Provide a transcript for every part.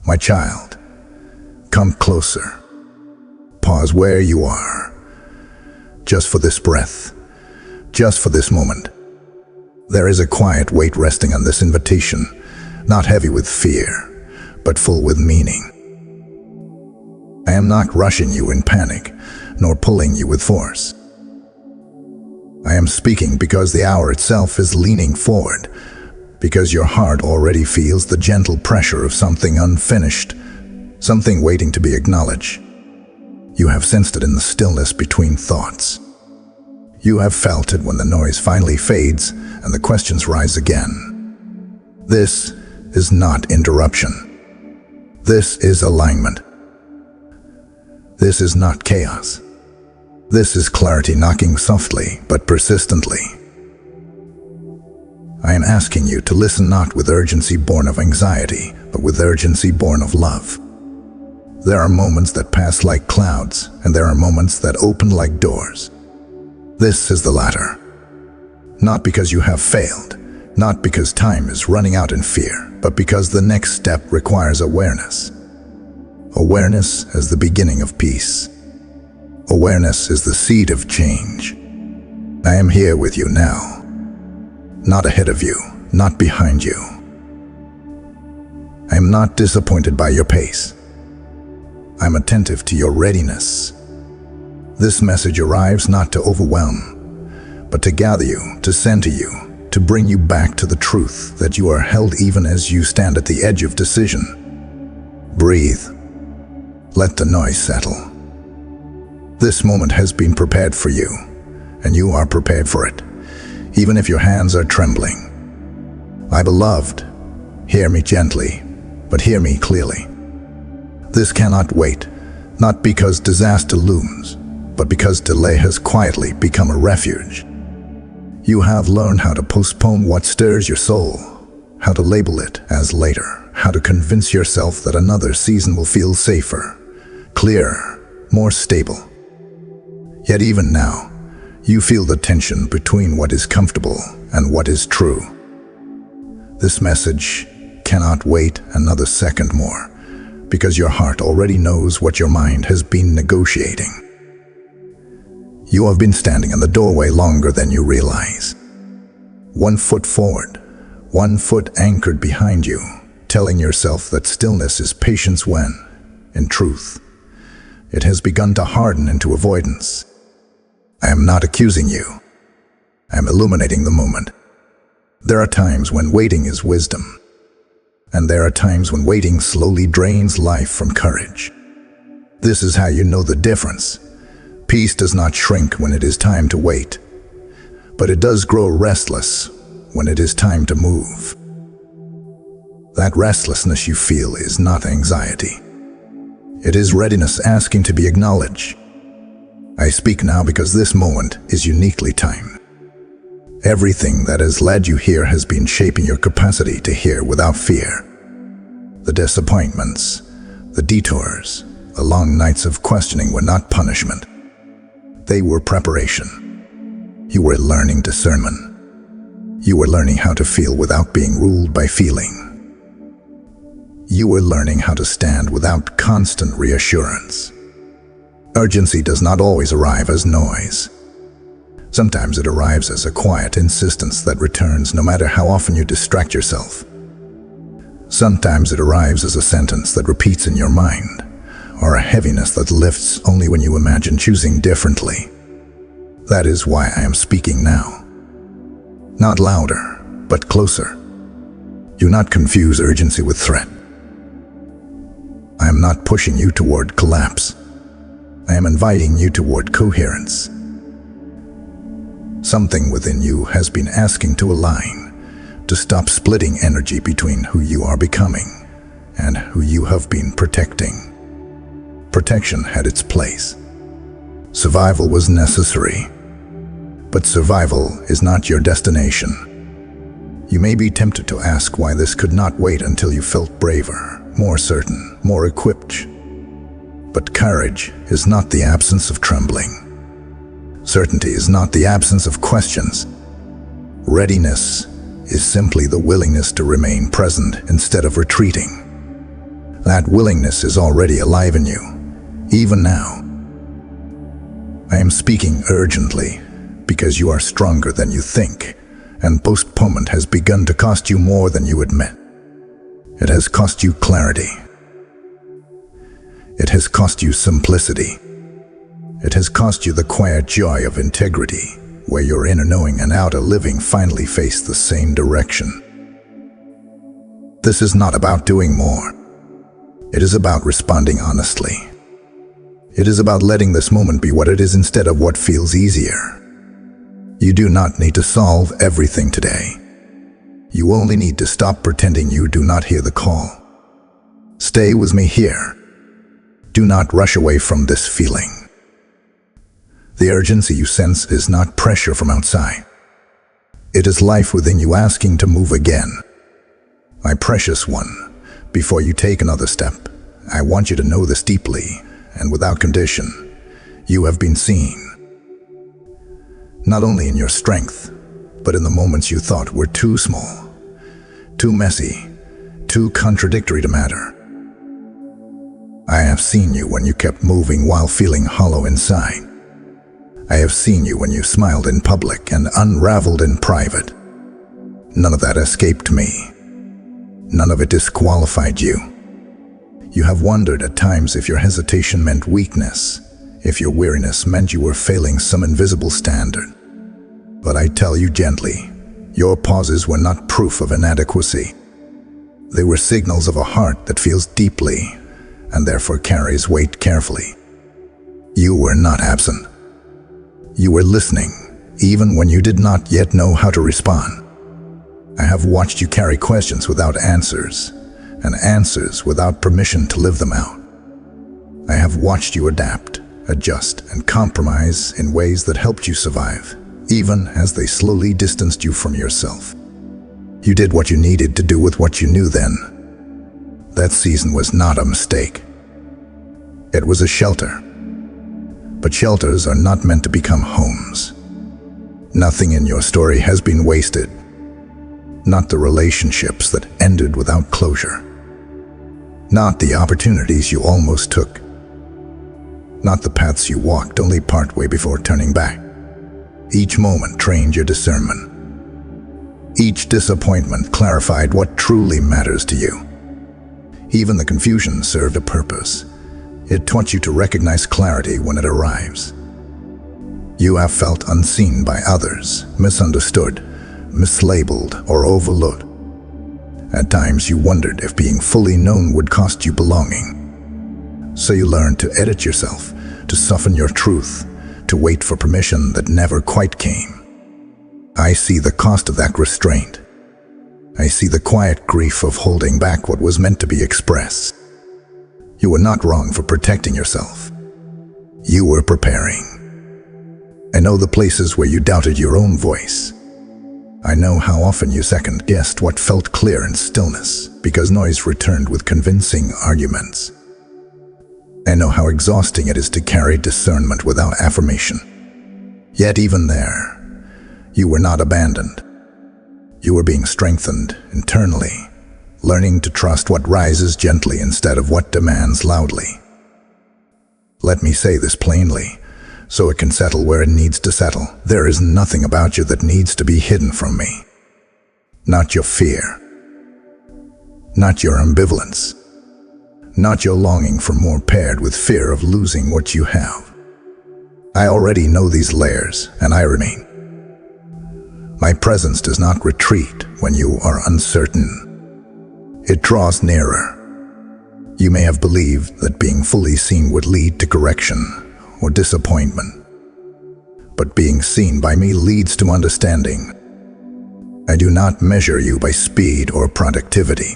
My child, come closer. Pause where you are. Just for this breath. Just for this moment. There is a quiet weight resting on this invitation, not heavy with fear, but full with meaning. I am not rushing you in panic, nor pulling you with force. I am speaking because the hour itself is leaning forward, because your heart already feels the gentle pressure of something unfinished, something waiting to be acknowledged. You have sensed it in the stillness between thoughts. You have felt it when the noise finally fades and the questions rise again. This is not interruption. This is alignment. This is not chaos. This is clarity knocking softly but persistently. I am asking you to listen not with urgency born of anxiety, but with urgency born of love. There are moments that pass like clouds, and there are moments that open like doors. This is the latter. Not because you have failed, not because time is running out in fear, but because the next step requires awareness. Awareness as the beginning of peace. Awareness is the seed of change. I am here with you now. Not ahead of you, not behind you. I am not disappointed by your pace. I am attentive to your readiness. This message arrives not to overwhelm, but to gather you, to center you, to bring you back to the truth that you are held even as you stand at the edge of decision. Breathe. Let the noise settle. This moment has been prepared for you, and you are prepared for it, even if your hands are trembling. My beloved, hear me gently, but hear me clearly. This cannot wait, not because disaster looms, but because delay has quietly become a refuge. You have learned how to postpone what stirs your soul, how to label it as later, how to convince yourself that another season will feel safer, clearer, more stable. Yet even now, you feel the tension between what is comfortable and what is true. This message cannot wait another second more, because your heart already knows what your mind has been negotiating. You have been standing in the doorway longer than you realize. 1 foot forward, 1 foot anchored behind you, telling yourself that stillness is patience when, in truth, it has begun to harden into avoidance. I am not accusing you. I am illuminating the moment. There are times when waiting is wisdom, and there are times when waiting slowly drains life from courage. This is how you know the difference. Peace does not shrink when it is time to wait, but it does grow restless when it is time to move. That restlessness you feel is not anxiety. It is readiness asking to be acknowledged. I speak now because this moment is uniquely timed. Everything that has led you here has been shaping your capacity to hear without fear. The disappointments, the detours, the long nights of questioning were not punishment. They were preparation. You were learning discernment. You were learning how to feel without being ruled by feeling. You were learning how to stand without constant reassurance. Urgency does not always arrive as noise. Sometimes it arrives as a quiet insistence that returns no matter how often you distract yourself. Sometimes it arrives as a sentence that repeats in your mind, or a heaviness that lifts only when you imagine choosing differently. That is why I am speaking now. Not louder, but closer. Do not confuse urgency with threat. I am not pushing you toward collapse. I am inviting you toward coherence. Something within you has been asking to align, to stop splitting energy between who you are becoming and who you have been protecting. Protection had its place. Survival was necessary, but survival is not your destination. You may be tempted to ask why this could not wait until you felt braver, more certain, more equipped. But courage is not the absence of trembling. Certainty is not the absence of questions. Readiness is simply the willingness to remain present instead of retreating. That willingness is already alive in you, even now. I am speaking urgently because you are stronger than you think, and postponement has begun to cost you more than you admit. It has cost you clarity. It has cost you simplicity. It has cost you the quiet joy of integrity, where your inner knowing and outer living finally face the same direction. This is not about doing more. It is about responding honestly. It is about letting this moment be what it is instead of what feels easier. You do not need to solve everything today. You only need to stop pretending you do not hear the call. Stay with me here. Do not rush away from this feeling. The urgency you sense is not pressure from outside. It is life within you asking to move again. My precious one, before you take another step, I want you to know this deeply and without condition. You have been seen. Not only in your strength, but in the moments you thought were too small, too messy, too contradictory to matter. I have seen you when you kept moving while feeling hollow inside. I have seen you when you smiled in public and unraveled in private. None of that escaped me. None of it disqualified you. You have wondered at times if your hesitation meant weakness, if your weariness meant you were failing some invisible standard. But I tell you gently, your pauses were not proof of inadequacy. They were signals of a heart that feels deeply and therefore carries weight carefully. You were not absent. You were listening, even when you did not yet know how to respond. I have watched you carry questions without answers, and answers without permission to live them out. I have watched you adapt, adjust, and compromise in ways that helped you survive, even as they slowly distanced you from yourself. You did what you needed to do with what you knew then. That season was not a mistake. It was a shelter. But shelters are not meant to become homes. Nothing in your story has been wasted. Not the relationships that ended without closure. Not the opportunities you almost took. Not the paths you walked only partway before turning back. Each moment trained your discernment. Each disappointment clarified what truly matters to you. Even the confusion served a purpose. It taught you to recognize clarity when it arrives. You have felt unseen by others, misunderstood, mislabeled, or overlooked. At times you wondered if being fully known would cost you belonging. So you learned to edit yourself, to soften your truth, to wait for permission that never quite came. I see the cost of that restraint. I see the quiet grief of holding back what was meant to be expressed. You were not wrong for protecting yourself. You were preparing. I know the places where you doubted your own voice. I know how often you second-guessed what felt clear in stillness because noise returned with convincing arguments. I know how exhausting it is to carry discernment without affirmation. Yet even there, you were not abandoned. You were being strengthened internally, learning to trust what rises gently instead of what demands loudly. Let me say this plainly, so it can settle where it needs to settle. There is nothing about you that needs to be hidden from me. Not your fear. Not your ambivalence. Not your longing for more paired with fear of losing what you have. I already know these layers, and I remain. My presence does not retreat when you are uncertain. It draws nearer. You may have believed that being fully seen would lead to correction or disappointment. But being seen by me leads to understanding. I do not measure you by speed or productivity.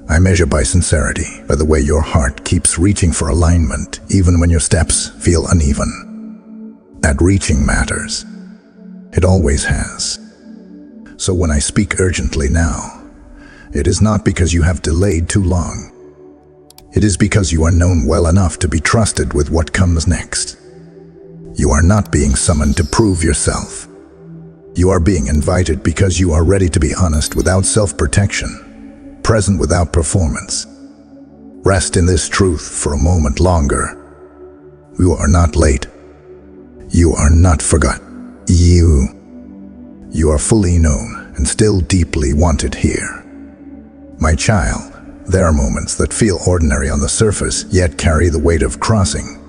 I measure by sincerity, by the way your heart keeps reaching for alignment, even when your steps feel uneven. That reaching matters. It always has. So when I speak urgently now, it is not because you have delayed too long. It is because you are known well enough to be trusted with what comes next. You are not being summoned to prove yourself. You are being invited because you are ready to be honest without self-protection, present without performance. Rest in this truth for a moment longer. You are not late. You are not forgotten. You are fully known and still deeply wanted here. My child, there are moments that feel ordinary on the surface, yet carry the weight of crossing.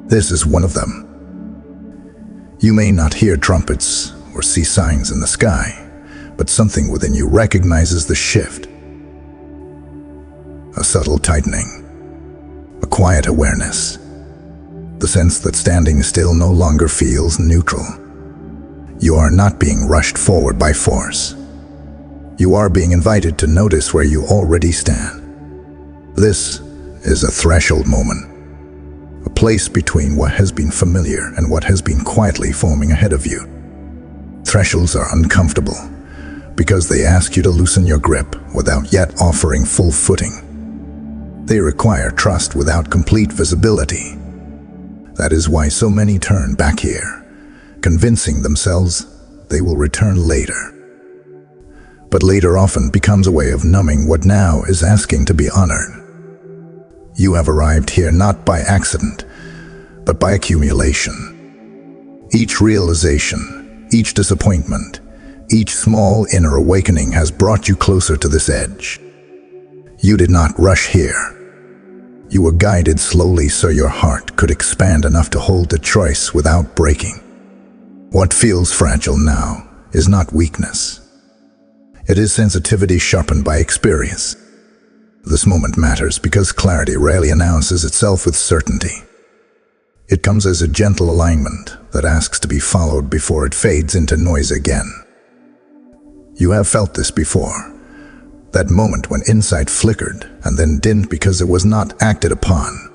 This is one of them. You may not hear trumpets or see signs in the sky, but something within you recognizes the shift. A subtle tightening, a quiet awareness, the sense that standing still no longer feels neutral. You are not being rushed forward by force. You are being invited to notice where you already stand. This is a threshold moment, a place between what has been familiar and what has been quietly forming ahead of you. Thresholds are uncomfortable because they ask you to loosen your grip without yet offering full footing. They require trust without complete visibility. That is why so many turn back here, convincing themselves they will return later. But later often becomes a way of numbing what now is asking to be honored. You have arrived here not by accident, but by accumulation. Each realization, each disappointment, each small inner awakening has brought you closer to this edge. You did not rush here. You were guided slowly so your heart could expand enough to hold the choice without breaking. What feels fragile now is not weakness. It is sensitivity sharpened by experience. This moment matters because clarity rarely announces itself with certainty. It comes as a gentle alignment that asks to be followed before it fades into noise again. You have felt this before. That moment when insight flickered and then dimmed because it was not acted upon.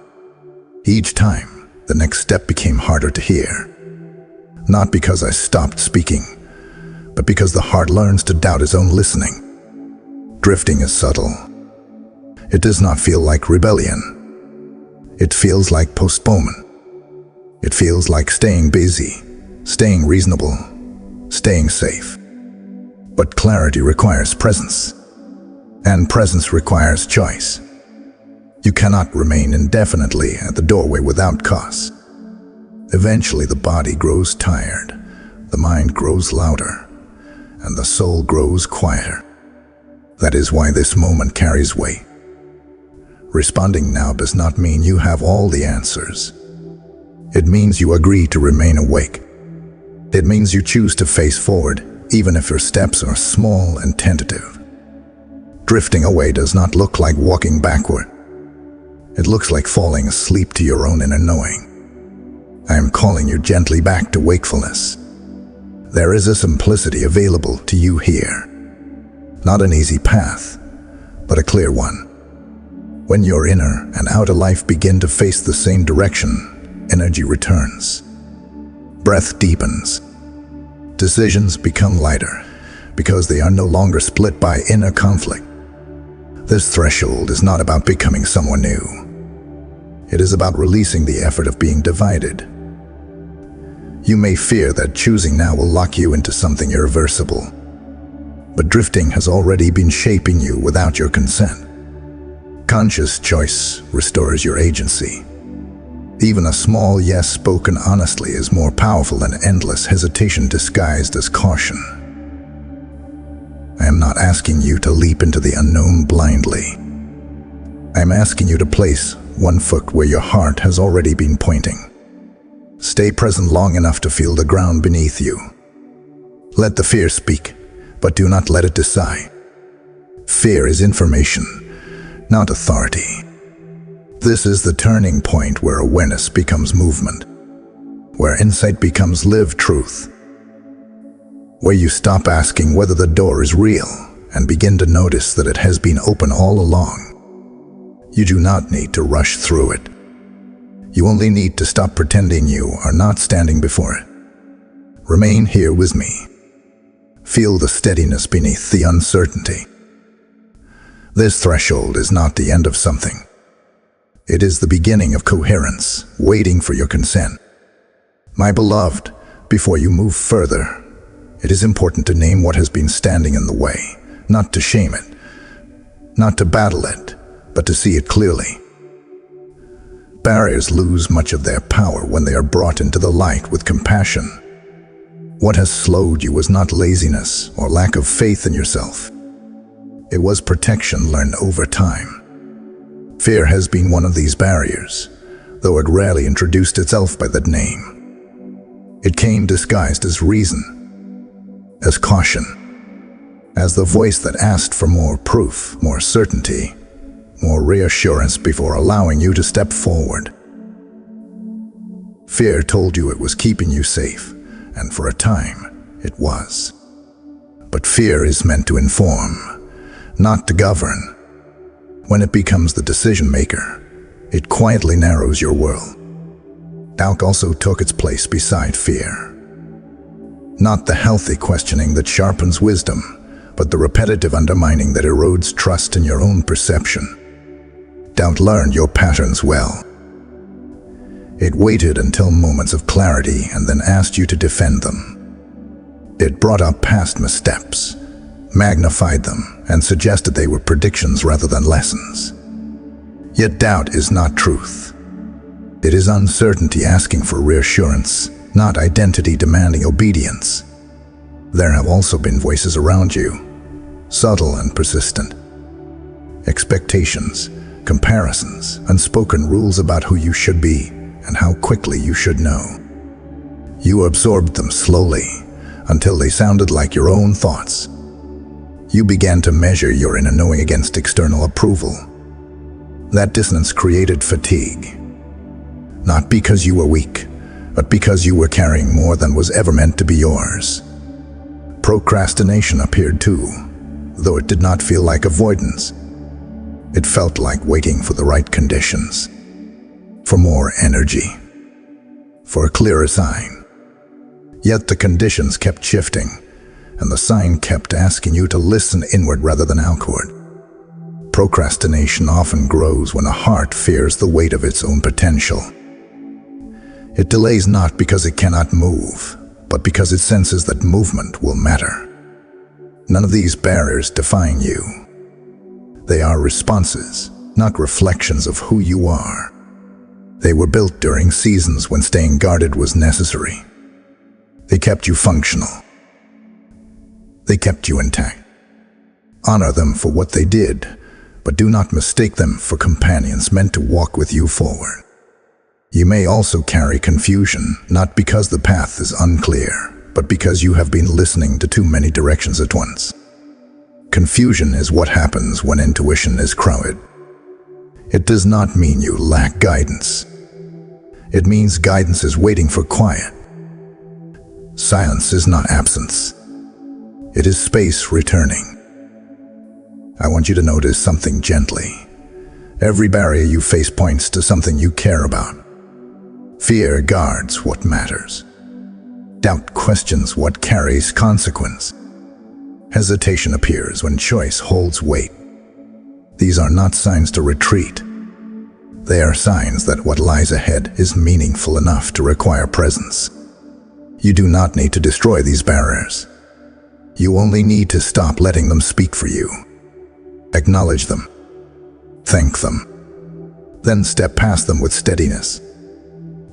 Each time, the next step became harder to hear. Not because I stopped speaking, but because the heart learns to doubt its own listening. Drifting is subtle. It does not feel like rebellion. It feels like postponement. It feels like staying busy, staying reasonable, staying safe. But clarity requires presence. And presence requires choice. You cannot remain indefinitely at the doorway without cause. Eventually the body grows tired, the mind grows louder, and the soul grows quieter. That is why this moment carries weight. Responding now does not mean you have all the answers. It means you agree to remain awake. It means you choose to face forward, even if your steps are small and tentative. Drifting away does not look like walking backward. It looks like falling asleep to your own inner knowing. I am calling you gently back to wakefulness. There is a simplicity available to you here. Not an easy path, but a clear one. When your inner and outer life begin to face the same direction, energy returns. Breath deepens. Decisions become lighter because they are no longer split by inner conflict. This threshold is not about becoming someone new. It is about releasing the effort of being divided. You may fear that choosing now will lock you into something irreversible, but drifting has already been shaping you without your consent. Conscious choice restores your agency. Even a small yes spoken honestly is more powerful than endless hesitation disguised as caution. I am not asking you to leap into the unknown blindly. I am asking you to place one foot where your heart has already been pointing. Stay present long enough to feel the ground beneath you. Let the fear speak, but do not let it decide. Fear is information, not authority. This is the turning point where awareness becomes movement, where insight becomes lived truth, where you stop asking whether the door is real and begin to notice that it has been open all along. You do not need to rush through it. You only need to stop pretending you are not standing before it. Remain here with me. Feel the steadiness beneath the uncertainty. This threshold is not the end of something. It is the beginning of coherence, waiting for your consent. My beloved, before you move further, it is important to name what has been standing in the way, not to shame it, not to battle it, but to see it clearly. Barriers lose much of their power when they are brought into the light with compassion. What has slowed you was not laziness or lack of faith in yourself. It was protection learned over time. Fear has been one of these barriers, though it rarely introduced itself by that name. It came disguised as reason, as caution, as the voice that asked for more proof, more certainty, more reassurance before allowing you to step forward. Fear told you it was keeping you safe, and for a time, it was. But fear is meant to inform, not to govern. When it becomes the decision maker, it quietly narrows your world. Doubt also took its place beside fear. Not the healthy questioning that sharpens wisdom, but the repetitive undermining that erodes trust in your own perception. Doubt learned your patterns well. It waited until moments of clarity and then asked you to defend them. It brought up past missteps, magnified them, and suggested they were predictions rather than lessons. Yet doubt is not truth. It is uncertainty asking for reassurance, not identity demanding obedience. There have also been voices around you, subtle and persistent. Expectations, comparisons, unspoken rules about who you should be and how quickly you should know. You absorbed them slowly until they sounded like your own thoughts. You began to measure your inner knowing against external approval. That dissonance created fatigue. Not because you were weak, but because you were carrying more than was ever meant to be yours. Procrastination appeared too, though it did not feel like avoidance. It felt like waiting for the right conditions, for more energy, for a clearer sign. Yet the conditions kept shifting, and the sign kept asking you to listen inward rather than outward. Procrastination often grows when a heart fears the weight of its own potential. It delays not because it cannot move, but because it senses that movement will matter. None of these barriers define you. They are responses, not reflections of who you are. They were built during seasons when staying guarded was necessary. They kept you functional. They kept you intact. Honor them for what they did, but do not mistake them for companions meant to walk with you forward. You may also carry confusion, not because the path is unclear, but because you have been listening to too many directions at once. Confusion is what happens when intuition is crowded. It does not mean you lack guidance. It means guidance is waiting for quiet. Silence is not absence. It is space returning. I want you to notice something gently. Every barrier you face points to something you care about. Fear guards what matters. Doubt questions what carries consequence. Hesitation appears when choice holds weight. These are not signs to retreat. They are signs that what lies ahead is meaningful enough to require presence. You do not need to destroy these barriers. You only need to stop letting them speak for you. Acknowledge them. Thank them. Then step past them with steadiness.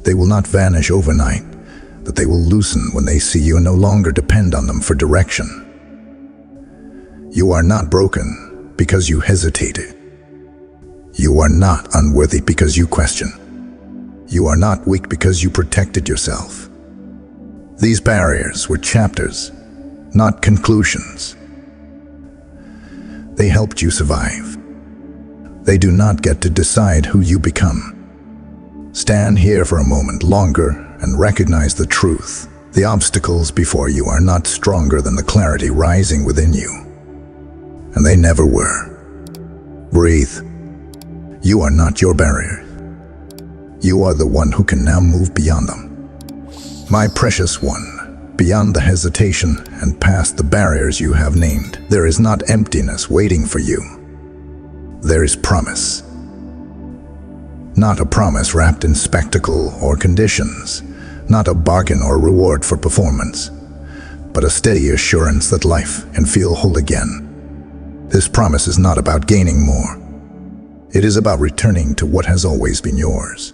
They will not vanish overnight, but they will loosen when they see you and no longer depend on them for direction. You are not broken because you hesitated. You are not unworthy because you question. You are not weak because you protected yourself. These barriers were chapters, not conclusions. They helped you survive. They do not get to decide who you become. Stand here for a moment longer and recognize the truth. The obstacles before you are not stronger than the clarity rising within you. And they never were. Breathe. You are not your barrier. You are the one who can now move beyond them. My precious one, beyond the hesitation and past the barriers you have named, there is not emptiness waiting for you. There is promise. Not a promise wrapped in spectacle or conditions, not a bargain or reward for performance, but a steady assurance that life can feel whole again. This promise is not about gaining more. It is about returning to what has always been yours.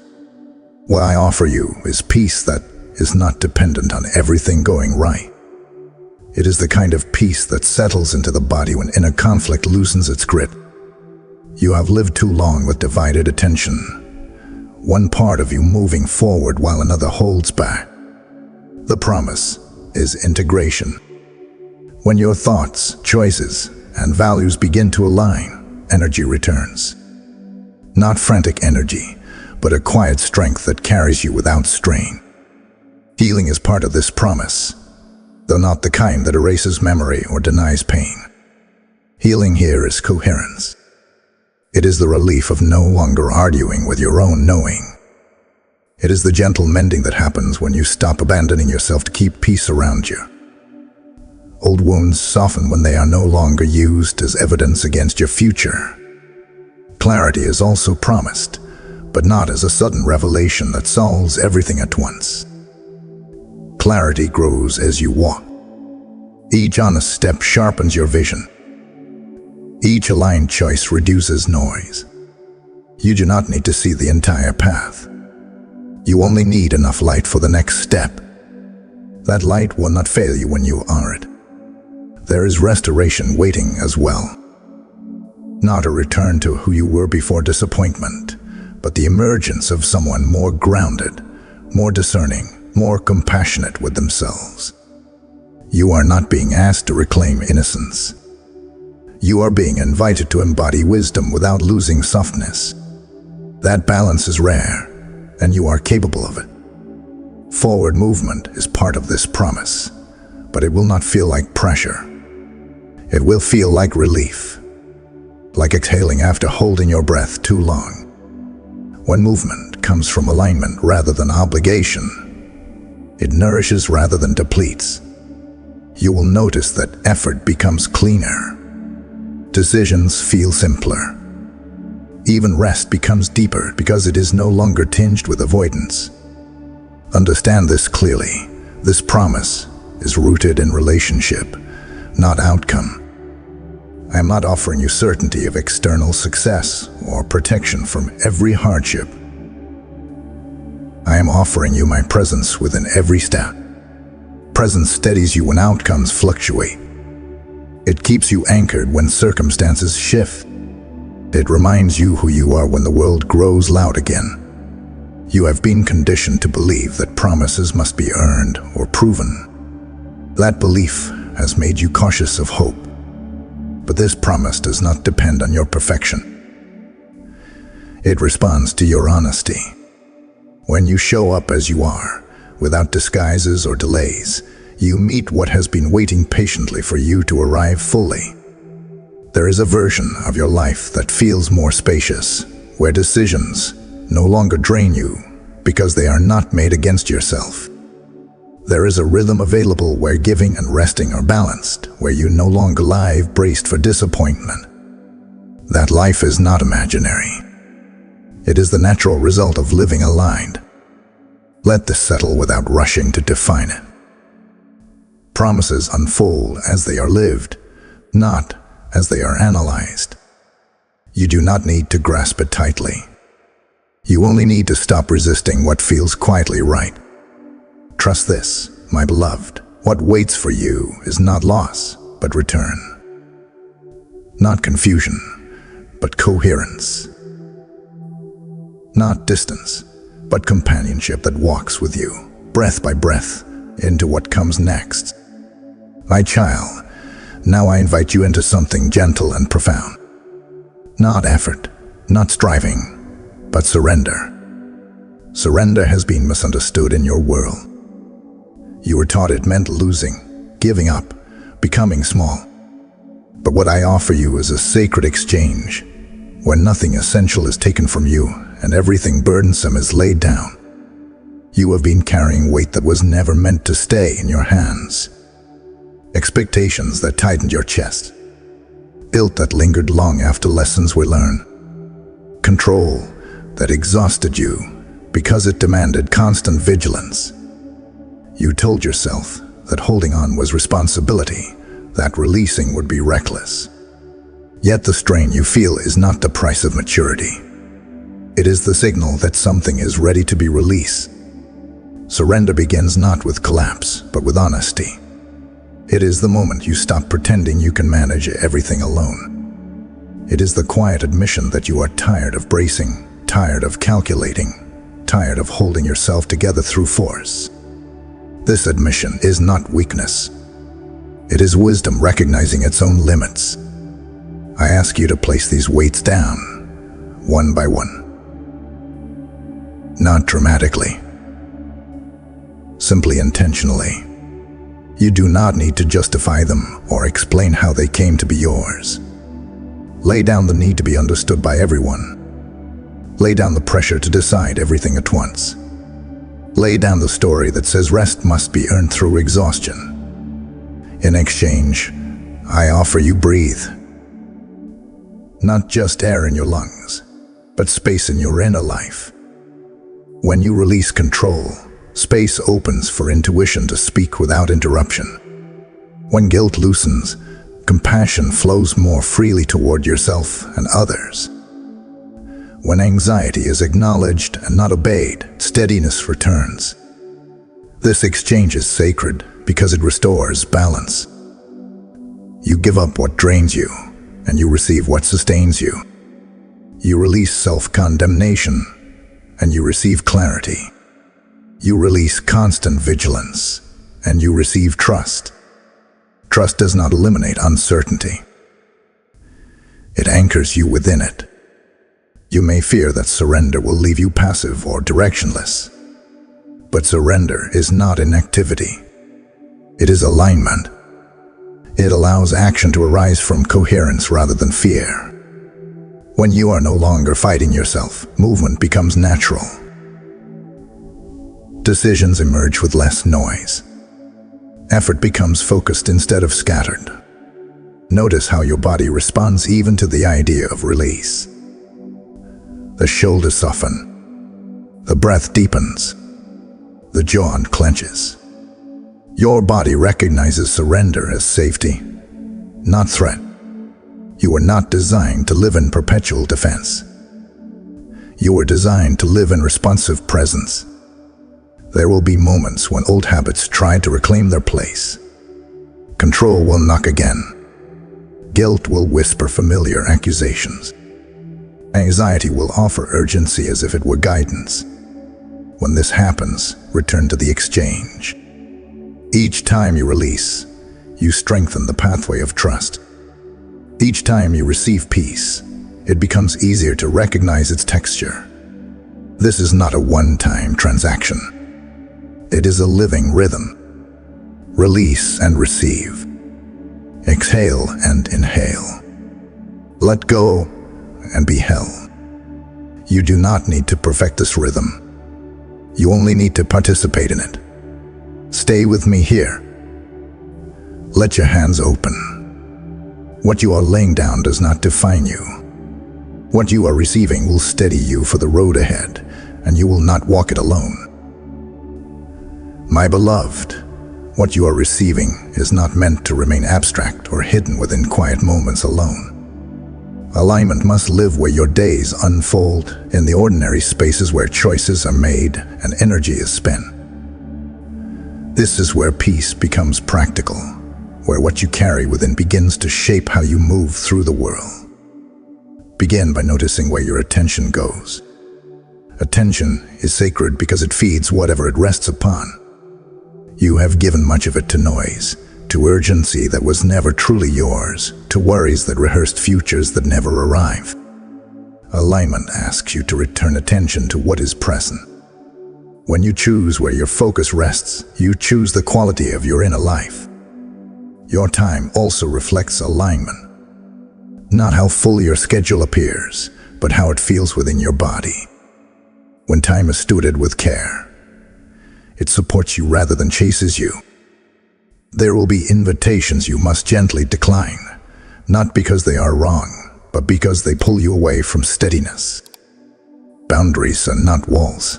What I offer you is peace that is not dependent on everything going right. It is the kind of peace that settles into the body when inner conflict loosens its grip. You have lived too long with divided attention, one part of you moving forward while another holds back. The promise is integration. When your thoughts, choices, and values begin to align, energy returns. Not frantic energy, but a quiet strength that carries you without strain. Healing is part of this promise, though not the kind that erases memory or denies pain. Healing here is coherence. It is the relief of no longer arguing with your own knowing. It is the gentle mending that happens when you stop abandoning yourself to keep peace around you. Old wounds soften when they are no longer used as evidence against your future. Clarity is also promised, but not as a sudden revelation that solves everything at once. Clarity grows as you walk. Each honest step sharpens your vision. Each aligned choice reduces noise. You do not need to see the entire path. You only need enough light for the next step. That light will not fail you when you are it. There is restoration waiting as well. Not a return to who you were before disappointment, but the emergence of someone more grounded, more discerning, more compassionate with themselves. You are not being asked to reclaim innocence. You are being invited to embody wisdom without losing softness. That balance is rare, and you are capable of it. Forward movement is part of this promise, but it will not feel like pressure. It will feel like relief, like exhaling after holding your breath too long. When movement comes from alignment rather than obligation, it nourishes rather than depletes. You will notice that effort becomes cleaner. Decisions feel simpler. Even rest becomes deeper because it is no longer tinged with avoidance. Understand this clearly. This promise is rooted in relationship, not outcome. I am not offering you certainty of external success or protection from every hardship. I am offering you my presence within every step. Presence steadies you when outcomes fluctuate. It keeps you anchored when circumstances shift. It reminds you who you are when the world grows loud again. You have been conditioned to believe that promises must be earned or proven. That belief has made you cautious of hope. But this promise does not depend on your perfection. It responds to your honesty. When you show up as you are, without disguises or delays, you meet what has been waiting patiently for you to arrive fully. There is a version of your life that feels more spacious, where decisions no longer drain you because they are not made against yourself. There is a rhythm available where giving and resting are balanced, where you no longer lie braced for disappointment. That life is not imaginary. It is the natural result of living aligned. Let this settle without rushing to define it. Promises unfold as they are lived, not as they are analyzed. You do not need to grasp it tightly. You only need to stop resisting what feels quietly right. Trust this, my beloved. What waits for you is not loss, but return. Not confusion, but coherence. Not distance, but companionship that walks with you, breath by breath, into what comes next. My child, now I invite you into something gentle and profound. Not effort, not striving, but surrender. Surrender has been misunderstood in your world. You were taught it meant losing, giving up, becoming small. But what I offer you is a sacred exchange, where nothing essential is taken from you and everything burdensome is laid down. You have been carrying weight that was never meant to stay in your hands. Expectations that tightened your chest. Guilt that lingered long after lessons were learned. Control that exhausted you because it demanded constant vigilance. You told yourself that holding on was responsibility, that releasing would be reckless. Yet the strain you feel is not the price of maturity. It is the signal that something is ready to be released. Surrender begins not with collapse, but with honesty. It is the moment you stop pretending you can manage everything alone. It is the quiet admission that you are tired of bracing, tired of calculating, tired of holding yourself together through force. This admission is not weakness. It is wisdom recognizing its own limits. I ask you to place these weights down, one by one. Not dramatically, simply intentionally. You do not need to justify them or explain how they came to be yours. Lay down the need to be understood by everyone. Lay down the pressure to decide everything at once. Lay down the story that says rest must be earned through exhaustion. In exchange, I offer you breathe. Not just air in your lungs, but space in your inner life. When you release control, space opens for intuition to speak without interruption. When guilt loosens, compassion flows more freely toward yourself and others. When anxiety is acknowledged and not obeyed, steadiness returns. This exchange is sacred because it restores balance. You give up what drains you, and you receive what sustains you. You release self-condemnation, and you receive clarity. You release constant vigilance, and you receive trust. Trust does not eliminate uncertainty. It anchors you within it. You may fear that surrender will leave you passive or directionless. But surrender is not inactivity. It is alignment. It allows action to arise from coherence rather than fear. When you are no longer fighting yourself, movement becomes natural. Decisions emerge with less noise. Effort becomes focused instead of scattered. Notice how your body responds even to the idea of release. The shoulders soften. The breath deepens. The jaw unclenches. Your body recognizes surrender as safety, not threat. You are not designed to live in perpetual defense. You are designed to live in responsive presence. There will be moments when old habits try to reclaim their place. Control will knock again. Guilt will whisper familiar accusations. Anxiety will offer urgency as if it were guidance. When this happens, return to the exchange. Each time you release, you strengthen the pathway of trust. Each time you receive peace, it becomes easier to recognize its texture. This is not a one-time transaction. It is a living rhythm. Release and receive. Exhale and inhale. Let go and be held. You do not need to perfect this rhythm. You only need to participate in it. Stay with me here. Let your hands open. What you are laying down does not define you. What you are receiving will steady you for the road ahead, and you will not walk it alone. My beloved, what you are receiving is not meant to remain abstract or hidden within quiet moments alone. Alignment must live where your days unfold, in the ordinary spaces where choices are made and energy is spent. This is where peace becomes practical, where what you carry within begins to shape how you move through the world. Begin by noticing where your attention goes. Attention is sacred because it feeds whatever it rests upon. You have given much of it to noise, to urgency that was never truly yours, to worries that rehearsed futures that never arrive. Alignment asks you to return attention to what is present. When you choose where your focus rests, you choose the quality of your inner life. Your time also reflects alignment. Not how full your schedule appears, but how it feels within your body. When time is stewarded with care, it supports you rather than chases you. There will be invitations you must gently decline, not because they are wrong, but because they pull you away from steadiness. Boundaries are not walls.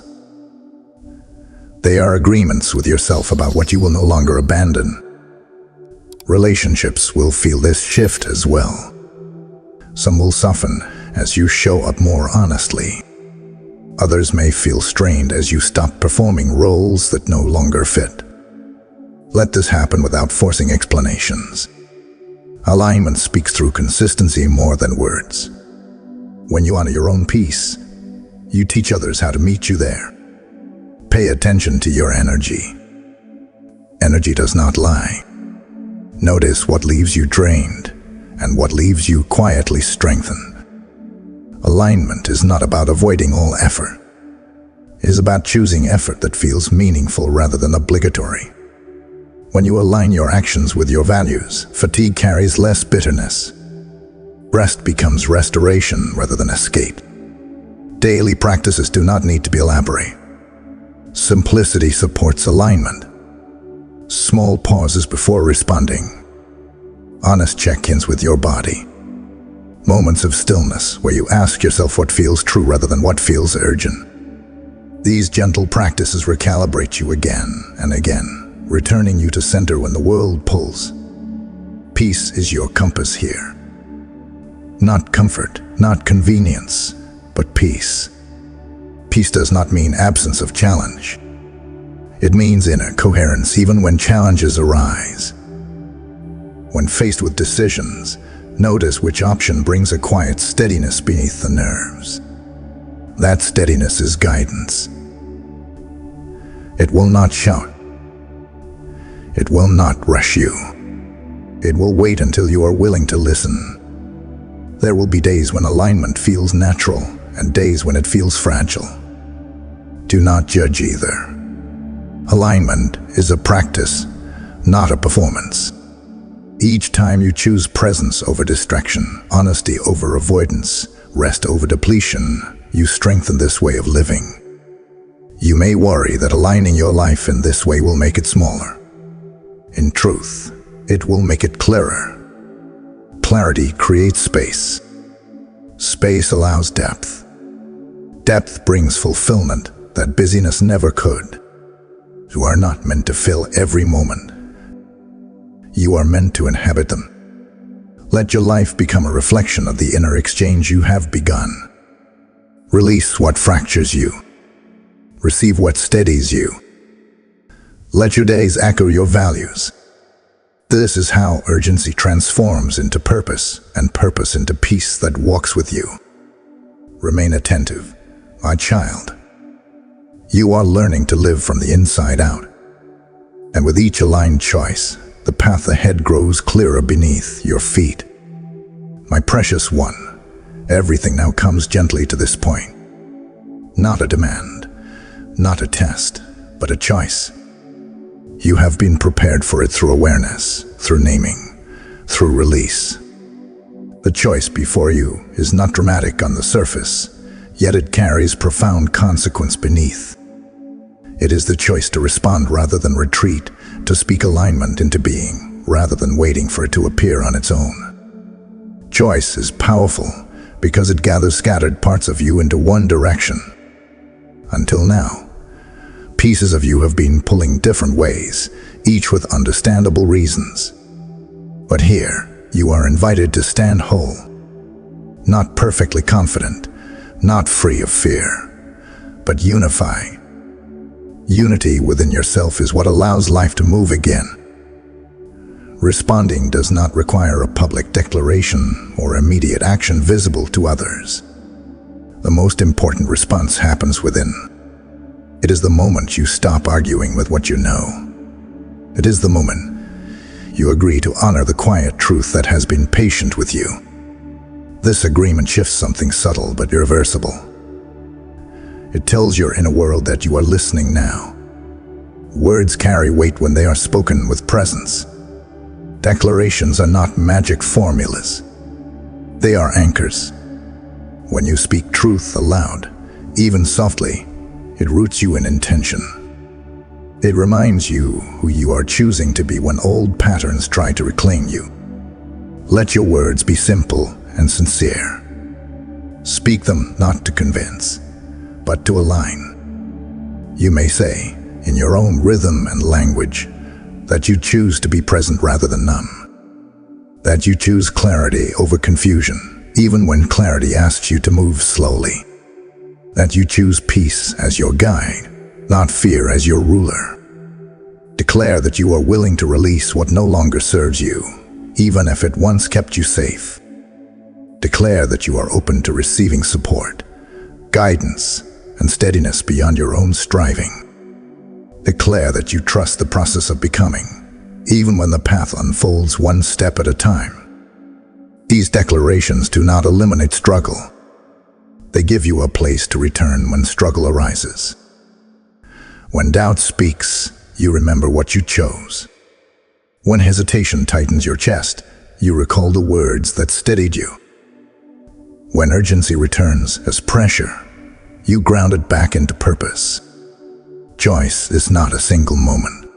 They are agreements with yourself about what you will no longer abandon. Relationships will feel this shift as well. Some will soften as you show up more honestly. Others may feel strained as you stop performing roles that no longer fit. Let this happen without forcing explanations. Alignment speaks through consistency more than words. When you honor your own peace, you teach others how to meet you there. Pay attention to your energy. Energy does not lie. Notice what leaves you drained and what leaves you quietly strengthened. Alignment is not about avoiding all effort. It is about choosing effort that feels meaningful rather than obligatory. When you align your actions with your values, fatigue carries less bitterness. Rest becomes restoration rather than escape. Daily practices do not need to be elaborate. Simplicity supports alignment. Small pauses before responding. Honest check-ins with your body. Moments of stillness where you ask yourself what feels true rather than what feels urgent. These gentle practices recalibrate you again and again, returning you to center when the world pulls. Peace is your compass here. Not comfort, not convenience, but peace. Peace does not mean absence of challenge. It means inner coherence even when challenges arise. When faced with decisions, notice which option brings a quiet steadiness beneath the nerves. That steadiness is guidance. It will not shout. It will not rush you. It will wait until you are willing to listen. There will be days when alignment feels natural and days when it feels fragile. Do not judge either. Alignment is a practice, not a performance. Each time you choose presence over distraction, honesty over avoidance, rest over depletion, you strengthen this way of living. You may worry that aligning your life in this way will make it smaller. In truth, it will make it clearer. Clarity creates space. Space allows depth. Depth brings fulfillment that busyness never could. You are not meant to fill every moment. You are meant to inhabit them. Let your life become a reflection of the inner exchange you have begun. Release what fractures you. Receive what steadies you. Let your days echo your values. This is how urgency transforms into purpose, and purpose into peace that walks with you. Remain attentive, my child. You are learning to live from the inside out. And with each aligned choice, the path ahead grows clearer beneath your feet. My precious one, everything now comes gently to this point. Not a demand, not a test, but a choice. You have been prepared for it through awareness, through naming, through release. The choice before you is not dramatic on the surface, yet it carries profound consequence beneath. It is the choice to respond rather than retreat, to speak alignment into being rather than waiting for it to appear on its own. Choice is powerful because it gathers scattered parts of you into one direction. Until now, pieces of you have been pulling different ways, each with understandable reasons. But here, you are invited to stand whole, not perfectly confident, not free of fear, but unified. Unity within yourself is what allows life to move again. Responding does not require a public declaration or immediate action visible to others. The most important response happens within. It is the moment you stop arguing with what you know. It is the moment you agree to honor the quiet truth that has been patient with you. This agreement shifts something subtle but irreversible. It tells your inner world that you are listening now. Words carry weight when they are spoken with presence. Declarations are not magic formulas. They are anchors. When you speak truth aloud, even softly, it roots you in intention. It reminds you who you are choosing to be when old patterns try to reclaim you. Let your words be simple and sincere. Speak them not to convince, but to align. You may say, in your own rhythm and language, that you choose to be present rather than numb. That you choose clarity over confusion, even when clarity asks you to move slowly. That you choose peace as your guide, not fear as your ruler. Declare that you are willing to release what no longer serves you, even if it once kept you safe. Declare that you are open to receiving support, guidance, and steadiness beyond your own striving. Declare that you trust the process of becoming, even when the path unfolds one step at a time. These declarations do not eliminate struggle. They give you a place to return when struggle arises. When doubt speaks, you remember what you chose. When hesitation tightens your chest, you recall the words that steadied you. When urgency returns as pressure, you ground it back into purpose. Choice is not a single moment.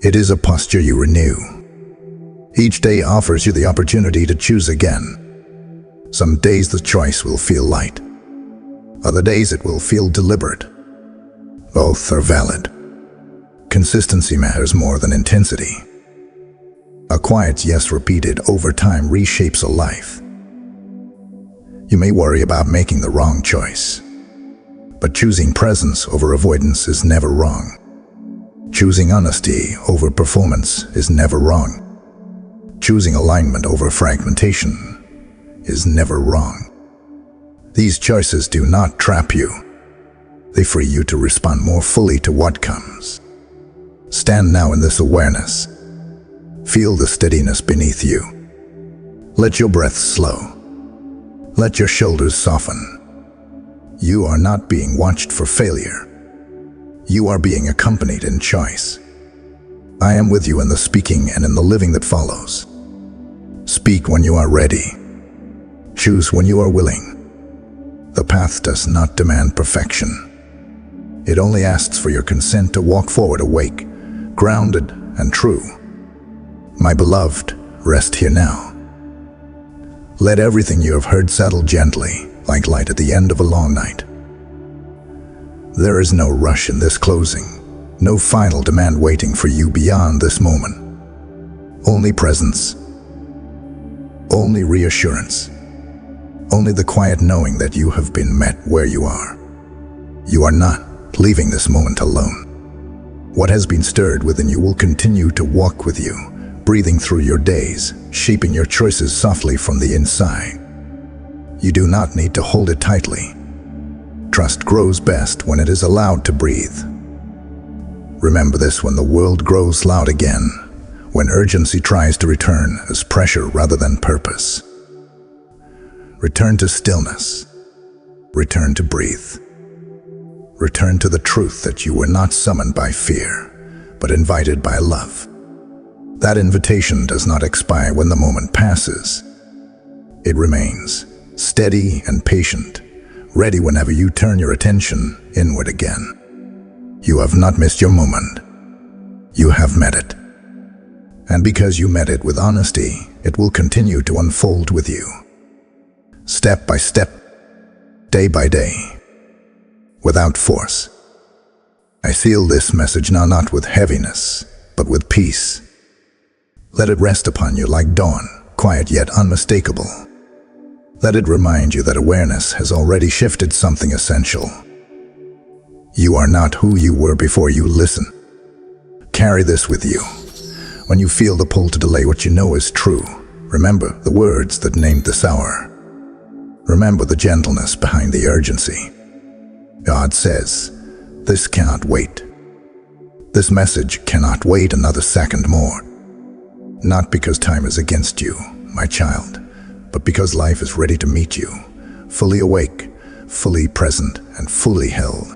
It is a posture you renew. Each day offers you the opportunity to choose again. Some days the choice will feel light. Other days it will feel deliberate. Both are valid. Consistency matters more than intensity. A quiet yes repeated over time reshapes a life. You may worry about making the wrong choice, but choosing presence over avoidance is never wrong. Choosing honesty over performance is never wrong. Choosing alignment over fragmentation is never wrong. These choices do not trap you. They free you to respond more fully to what comes. Stand now in this awareness. Feel the steadiness beneath you. Let your breath slow. Let your shoulders soften. You are not being watched for failure. You are being accompanied in choice. I am with you in the speaking and in the living that follows. Speak when you are ready. Choose when you are willing. The path does not demand perfection. It only asks for your consent to walk forward awake, grounded and true. My beloved, rest here now. Let everything you have heard settle gently, like light at the end of a long night. There is no rush in this closing, no final demand waiting for you beyond this moment. Only presence, only reassurance, only the quiet knowing that you have been met where you are. You are not leaving this moment alone. What has been stirred within you will continue to walk with you, breathing through your days, shaping your choices softly from the inside. You do not need to hold it tightly. Trust grows best when it is allowed to breathe. Remember this when the world grows loud again, when urgency tries to return as pressure rather than purpose. Return to stillness. Return to breathe. Return to the truth that you were not summoned by fear, but invited by love. That invitation does not expire when the moment passes. It remains steady and patient, ready whenever you turn your attention inward again. You have not missed your moment. You have met it. And because you met it with honesty, it will continue to unfold with you. Step by step, day by day, without force. I seal this message now not with heaviness, but with peace. Let it rest upon you like dawn, quiet yet unmistakable. Let it remind you that awareness has already shifted something essential. You are not who you were before you listen. Carry this with you. When you feel the pull to delay what you know is true, remember the words that named this hour. Remember the gentleness behind the urgency. God says, this cannot wait. This message cannot wait another second more. Not because time is against you, my child, but because life is ready to meet you, fully awake, fully present, and fully held.